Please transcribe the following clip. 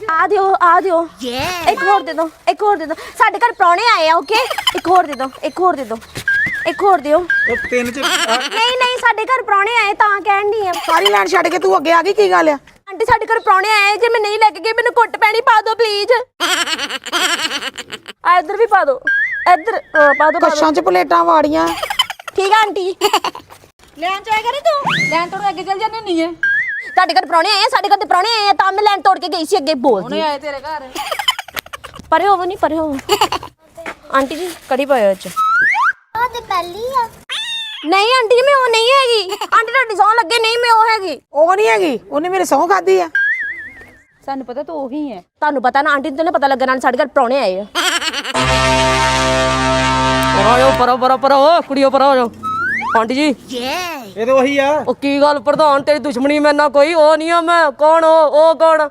ਆ ਦਿਓ ਇੱਕ ਹੋਰ ਦੇ ਦੋ ਸਾਡੇ ਘਰ ਪ੍ਰਾਹੁਣੇ ਆਏ ਆ ਓਕੇ ਇੱਕ ਹੋਰ ਦੇ ਦਿਓ ਤਿੰਨ ਚ ਨਹੀਂ ਸਾਡੇ ਘਰ ਪ੍ਰਾਹੁਣੇ ਆਏ ਤਾਂ ਕਹਿਣ ਨਹੀਂ ਆ ਸਾਰੀ ਲੈਣ ਛੱਡ ਕੇ ਤੂੰ ਅੱਗੇ ਆ ਗਈ ਕੀ ਗੱਲ ਆ ਆਂਟੀ ਸਾਡੇ ਘਰ ਪ੍ਰਾਹੁਣੇ ਆਏ ਜੇ ਮੈਂ ਨਹੀਂ ਲੈ ਕੇ ਗਈ ਮੈਨੂੰ ਕੁੱਟ ਪੈਣੀ ਪਾ ਦਿਓ ਪਲੀਜ਼ ਆ ਇੱਧਰ ਵੀ ਪਾ ਦਿਓ ਇੱਧਰ ਪਾ ਦਿਓ ਕੱਛਾਂ 'ਚ ਪਲੇਟਾਂ ਵਾੜੀਆਂ ਠੀਕ ਆ ਆਂਟੀ ਲੈਣ ਚ ਆਇਆ ਕਰੀ ਤੂੰ ਲੈਣ ਤੋੜ ਅੱਗੇ ਚੱਲ ਜਾਂਦੀ ਹੁੰਦੀ ਹੈ ਤੁਹਾਡੇ ਘਰ ਪ੍ਰਾਹੁਣੇ ਆਏ ਆ ਸਾਡੇ ਘਰ ਤੇ ਪ੍ਰਾਹੁਣੇ ਆਏ ਆ ਤਾਂ ਮੈਂ ਲੈਣ ਤੋੜ ਕੇ ਗਈ ਸੀ ਅੱਗੇ ਬੋਲਦੀ ਹੁਣੇ ਆਏ ਤੇਰੇ ਘਰ ਪਰੇ ਹੋਵੋ ਆਂਟੀ ਜੀ ਕੜੀ ਪਾਇਓ ਇਹ ਚ ਆ ਤੇ ਪਹਿਲੀ ਆ ਨਹੀਂ ਆਂਟੀ ਜੀ ਮੈਂ ਉਹ ਨਹੀਂ ਹੈਗੀ ਆਂਟੀ ਤੁਹਾਡੀ ਸੌਂ ਲੱਗੇ ਨਹੀਂ ਮੈਂ ਉਹ ਹੈਗੀ ਉਹ ਨਹੀਂ ਹੈਗੀ ਉਹਨੇ ਮੇਰੇ ਸਹੁੰ ਖਾਦੀ ਆ ਸਾਨੂੰ ਪਤਾ ਤੂੰ ਉਹੀ ਹੈ ਤੁਹਾਨੂੰ ਪਤਾ ਨਾ ਆਂਟੀ ਨੂੰ ਤਾਂ ਪਤਾ ਲੱਗਣਾ ਸਾਡੇ ਘਰ ਪ੍ਰਾਹੁਣੇ ਆਏ ਆ ਪਰੋ ਕੁੜੀਓ ਪਰੋ ਹੋ ਜਾਓ ਆਂਟੀ ਜੀ ਇਹ ਤਾਂ ਉਹੀ ਆ ਉਹ ਕੀ ਗੱਲ ਪ੍ਰਧਾਨ ਤੇਰੀ ਦੁਸ਼ਮਣੀ ਮੇਰੇ ਨਾਲ ਕੋਈ ਉਹ ਨਹੀਂ ਆ ਮੈਂ ਕੌਣ ਉਹ ਕੌਣ